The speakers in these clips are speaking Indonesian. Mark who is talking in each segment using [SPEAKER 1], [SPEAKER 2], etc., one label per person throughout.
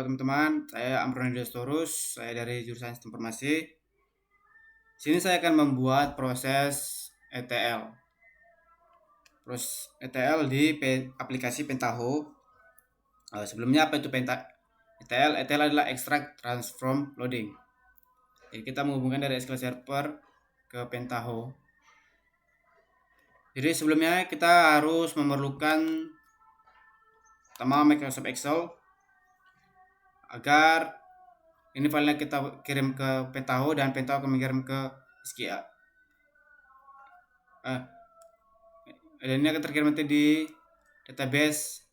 [SPEAKER 1] Halo teman-teman, saya Amronidiostorus, saya dari jurusan Sistem Informasi. Sini saya akan membuat proses ETL. Proses ETL di aplikasi Pentaho. Sebelumnya apa itu ETL? ETL adalah Extract Transform Loading. Jadi kita menghubungkan dari SQL Server ke Pentaho. Jadi sebelumnya kita harus memerlukan pertama Microsoft Excel agar ini filenya kita kirim ke Pentaho dan Pentaho akan mengirim ke SQL. Dan ini akan terkirim nanti di database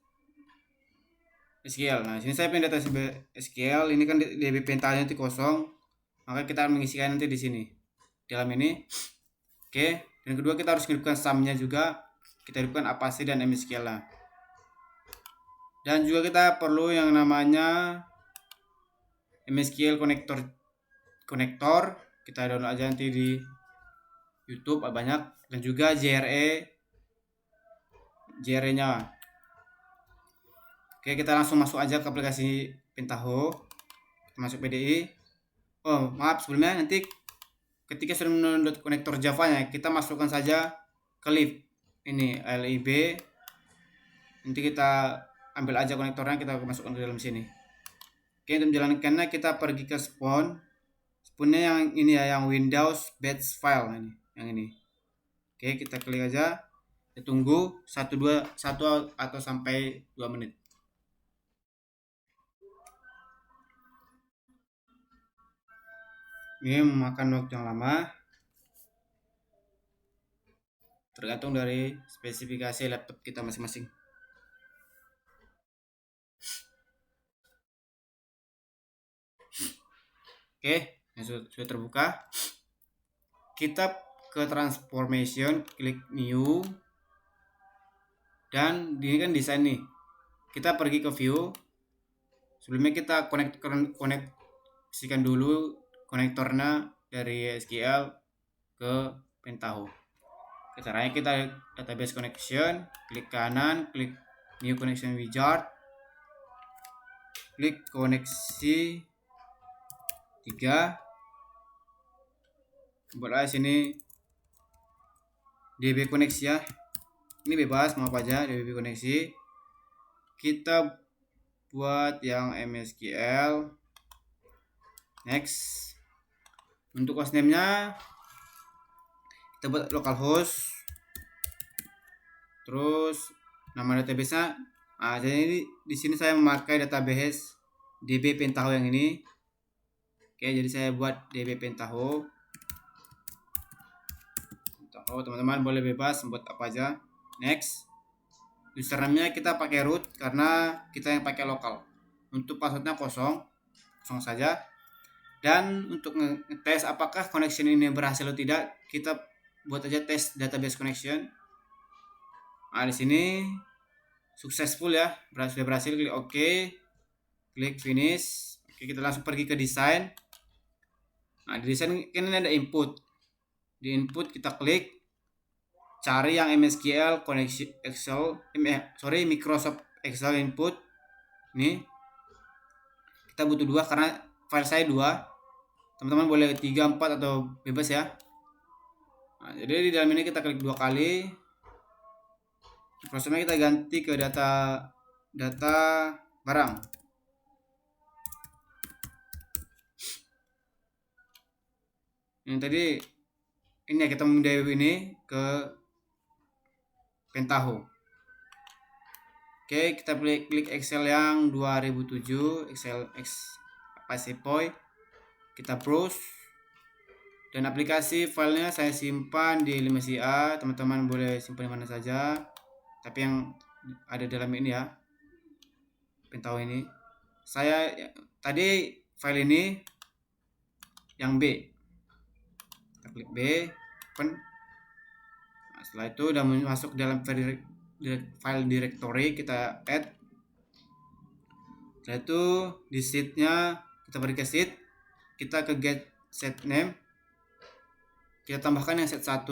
[SPEAKER 1] SQL. Nah, sini saya punya database SQL. Ini kan DB Pentaho nanti kosong, maka kita akan mengisikan nanti di sini dalam ini. Oke. Dan kedua kita harus hidupkan sumnya juga. Kita hidupkan APASI dan MSQL lah. Dan juga kita perlu yang namanya MSQL konektor. Kita download aja nanti di YouTube banyak, dan juga JRE-nya. Oke, kita langsung masuk aja ke aplikasi Pentaho. Kita masuk PDI. Oh, maaf sebelumnya, nanti ketika sudah mendownload konektor Java-nya, kita masukkan saja ke lib ini lib. Nanti kita ambil aja konektornya, kita masukkan ke dalam sini. Oke, untuk menjalankannya kita pergi ke spawnnya yang ini ya, yang Windows batch file ini, yang ini. Oke, kita klik aja. Kita tunggu 1 atau sampai 2 menit. Ini memakan waktu yang lama, tergantung dari spesifikasi laptop kita masing-masing. Oke, sudah terbuka. Kita ke transformation, klik new, dan ini kan desain nih. Kita pergi ke view. Sebelumnya kita koneksikan dulu konektornya dari SQL ke Pentaho. Caranya kita database connection, klik kanan, klik new connection wizard, klik koneksi 3. Buat aja sini DB koneksi ya. Ini bebas mau apa aja DB koneksi. Kita buat yang MSQL. Next. Untuk hostname-nya kita buat localhost. Terus nama database-nya. Nah, jadi di sini saya memakai database DB Pentaho yang ini. Oke, jadi saya buat DB Pentaho. Teman-teman boleh bebas buat apa aja. Next. Username-nya kita pakai root karena kita yang pakai lokal. Untuk password-nya kosong saja. Dan untuk ngetes apakah connection ini berhasil atau tidak, kita buat aja tes database connection. Nah, di sini successful ya, sudah berhasil. Klik OK, klik finish. Oke, kita langsung pergi ke desain. Nah, di desain ini ada input. Di input kita klik cari yang MSQL koneksi Excel, Microsoft Excel input. Nih, kita butuh 2 karena file saya 2. Teman-teman boleh 3, 4 atau bebas ya. Nah, jadi di dalam ini kita klik 2 kali. Prosesnya kita ganti ke data barang. Yang tadi ini ya, kita memindai ini ke Pentaho. Oke, kita klik Excel yang 2007, Excel Pasipoy. Kita browse. Dan aplikasi filenya saya simpan di 5CA. Teman-teman boleh simpan di mana saja. Tapi yang ada dalam ini ya, Pentaho ini. Saya tadi file ini yang B. Kita klik B, open. Nah, setelah itu udah masuk dalam file directory, kita add. Setelah itu di sheet-nya kita beri ke sheet, kita ke get set name, kita tambahkan yang set 1,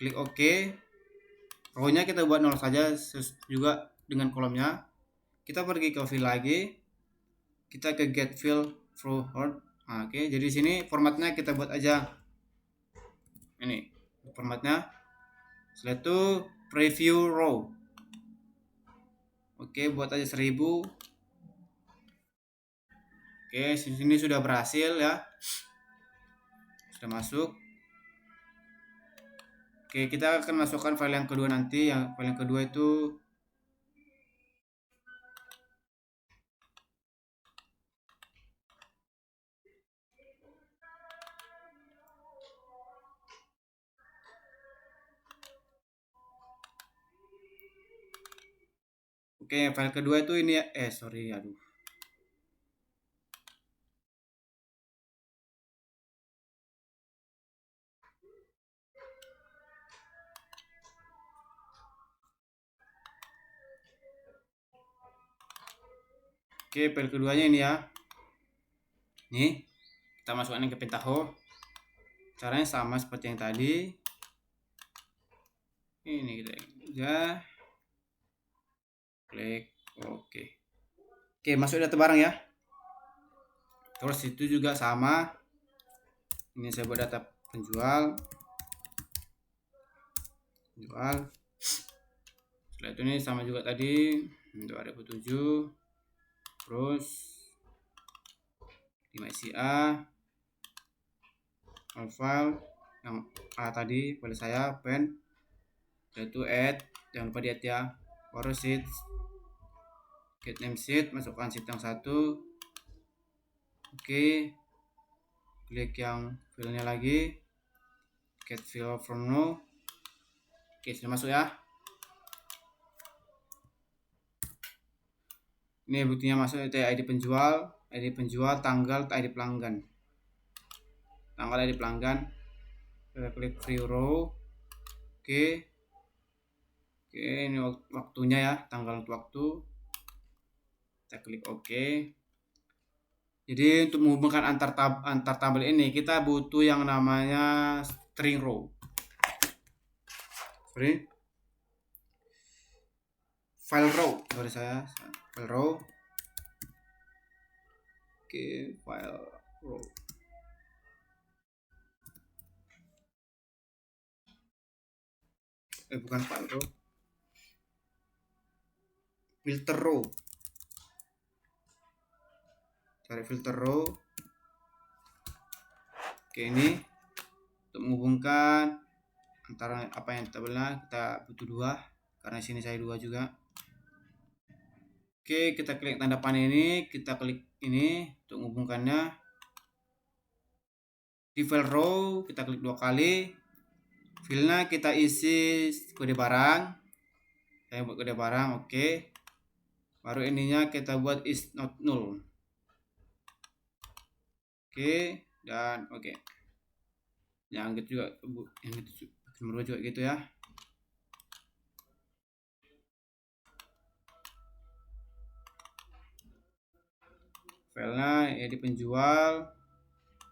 [SPEAKER 1] klik OK. Row-nya kita buat 0 saja juga dengan kolomnya. Kita pergi ke file lagi, kita ke get fill forward. Nah, oke, jadi sini formatnya kita buat aja ini formatnya. Setelah itu preview row. Oke, buat aja 1000. Oke, sini sudah berhasil ya. Sudah masuk. Oke, kita akan masukkan file yang kedua nanti. Yang file yang kedua itu oke, file kedua itu ini ya. Sorry, aduh. Oke, file keduanya ini ya. Nih, kita masukkan ke Pentaho. Caranya sama seperti yang tadi. Ini kita aja. Klik oke. Oke, masuk data barang ya. Terus itu juga sama. Ini saya buat data penjual. Setelah itu ini sama juga tadi untuk 2007. Terus 5 ICA all file yang A tadi boleh saya pen, yaitu add, jangan lupa di add ya. Baru sheet, get name sheet, masukkan sheet yang satu. Oke, klik yang filenya lagi, get fill from now. Oke, sudah masuk ya. Ini buktinya masuk, itu ID penjual, tanggal, ID pelanggan. Tanggal ID pelanggan. Kita klik free row. Oke, ini waktunya ya, tanggal untuk waktu. Kita klik oke. Jadi untuk menghubungkan antar tabel ini kita butuh yang namanya string row. File row dari saya, file row. Oke, file row. Bukan file row. Filter row. Cari filter row. Oke, ini untuk menghubungkan antara apa yang tabelnya kita butuh 2 karena sini saya 2 juga. Oke, kita klik tanda panah ini, kita klik ini untuk menghubungkannya. Di file row kita klik 2 kali. Filenya kita isi kode barang. Saya buat kode barang, oke. Baru ininya kita buat is not null. Oke, dan oke. Yang gitu juga, yang itu nomor juga gitu ya. Filenya ya di penjual.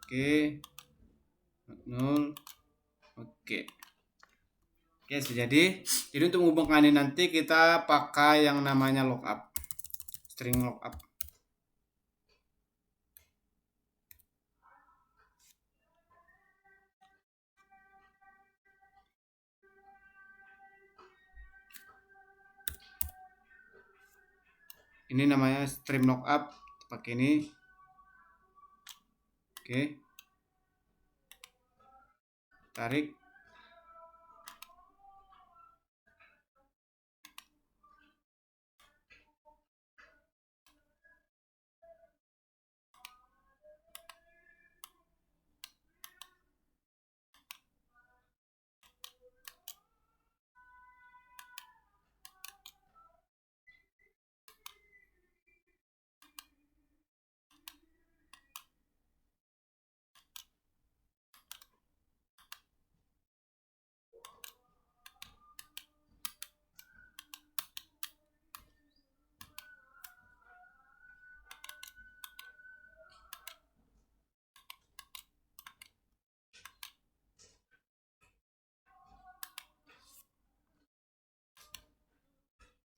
[SPEAKER 1] Oke. Not null. Oke. Oke, sudah jadi. Jadi untuk menghubungkan ini nanti kita pakai yang namanya lookup. String lookup. Ini namanya string lookup, pakai ini. Oke. Tarik.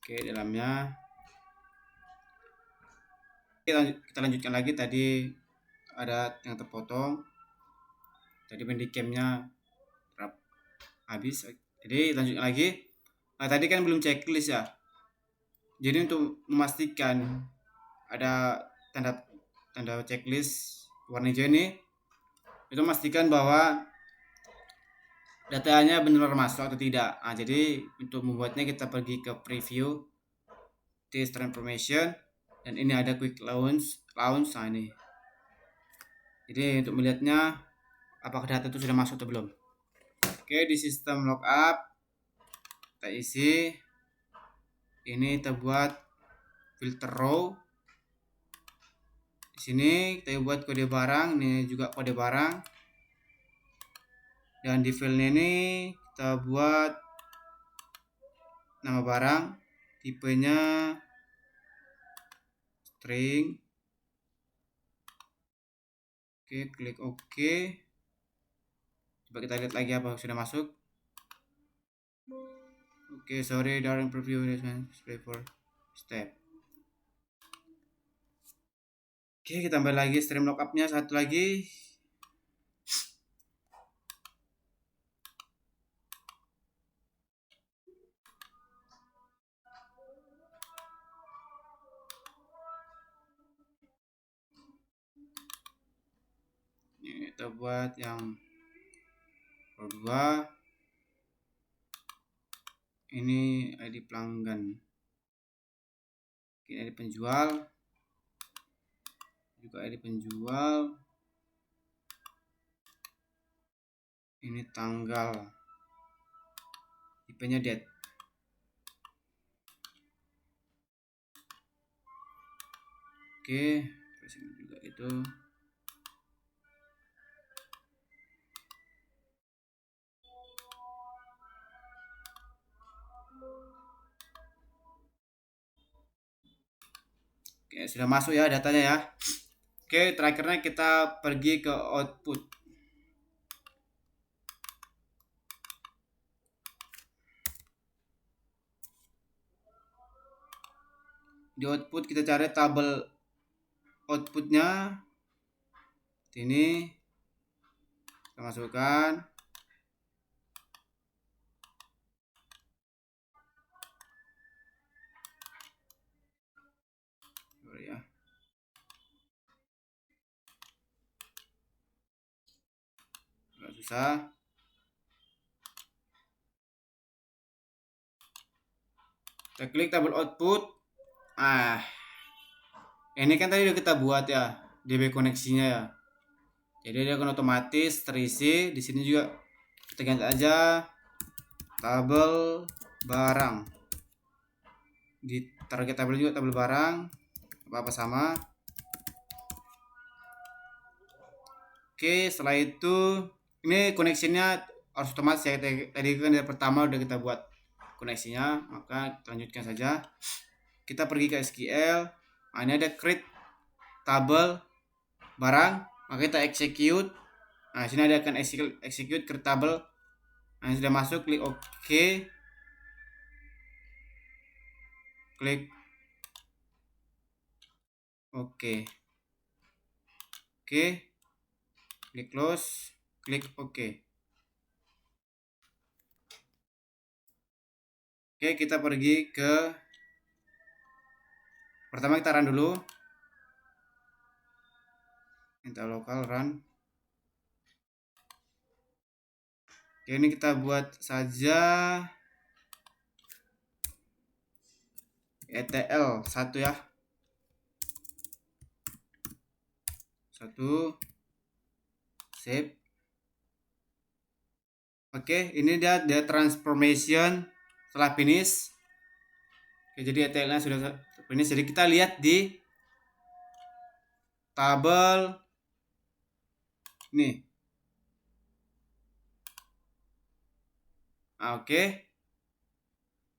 [SPEAKER 1] Oke, dalamnya Kita lanjutkan lagi. Tadi ada yang terpotong. Tadi bandicamnya habis. Jadi lanjutkan lagi. Nah, tadi kan belum checklist ya. Jadi untuk memastikan ada tanda tanda checklist warna hijau ini, itu memastikan bahwa datanya benar masuk atau tidak. Nah, jadi untuk membuatnya kita pergi ke preview, test transformation, dan ini ada quick launch. Nah ini. Jadi untuk melihatnya apakah data itu sudah masuk atau belum. Oke, di sistem lookup kita isi. Ini kita buat filter row. Di sini kita buat kode barang, ini juga kode barang. Dan di filenya ini kita buat nama barang, tipenya string. Oke, klik OK. Coba kita lihat lagi apa sudah masuk. Oke, sorry during preview display for step. Oke, kita tambah lagi stream lookupnya satu lagi. Ini kita buat yang row 2. Ini ID pelanggan. Ini ID penjual. Juga ID penjual. Ini tanggal. Tipenya date. Oke, terus ini juga itu. Oke, sudah masuk ya datanya ya. Oke, terakhirnya kita pergi ke output. Di output kita cari tabel outputnya. Ini kita masukkan. Sorry ya. Agak susah. Kita klik tabel output. Ini kan tadi udah kita buat ya DB koneksinya ya. Jadi dia akan otomatis terisi. Di sini juga kita ganti aja tabel barang. Di target tabel juga tabel barang. Apa-apa sama. Oke, setelah itu ini koneksinya harus otomatis ya. Tadi kan dari pertama udah kita buat koneksinya, maka lanjutkan saja. Kita pergi ke SQL. Nah, ini ada create tabel barang, maka kita execute. Nah, sini ada akan execute create tabel. Nah, sudah masuk, klik OK. Klik OK. Oke. Klik close, klik OK. Oke, kita pergi ke pertama kita run dulu. Minta lokal run. Oke, ini kita buat saja ETL 1 ya. 1 save. Oke, ini dia transformation setelah finish. Oke, jadi ETL-nya sudah finish. Jadi kita lihat di tabel nih. Oke.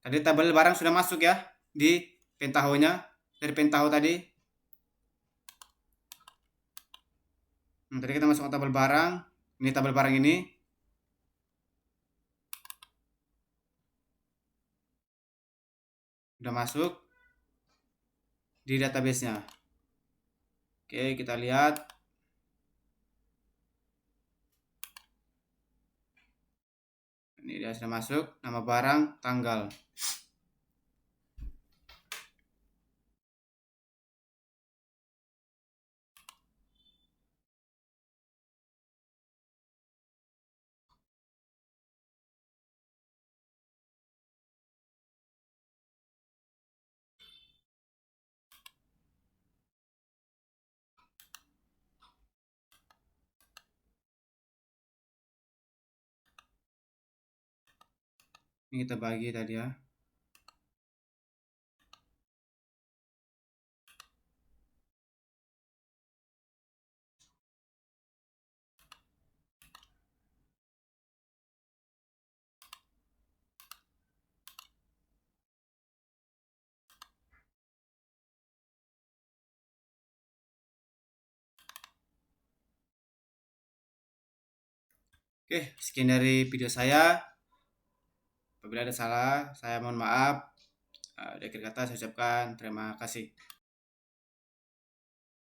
[SPEAKER 1] Tadi tabel barang sudah masuk ya di pentahonya dari pentaho tadi. Tadi kita masuk ke tabel barang. Ini tabel barang ini. Sudah masuk di database-nya. Oke, kita lihat. Ini dia sudah masuk, nama barang, tanggal. Ini kita bagi tadi ya. Oke, sekian dari video saya. Apabila ada salah, saya mohon maaf. Di akhir kata saya ucapkan terima kasih.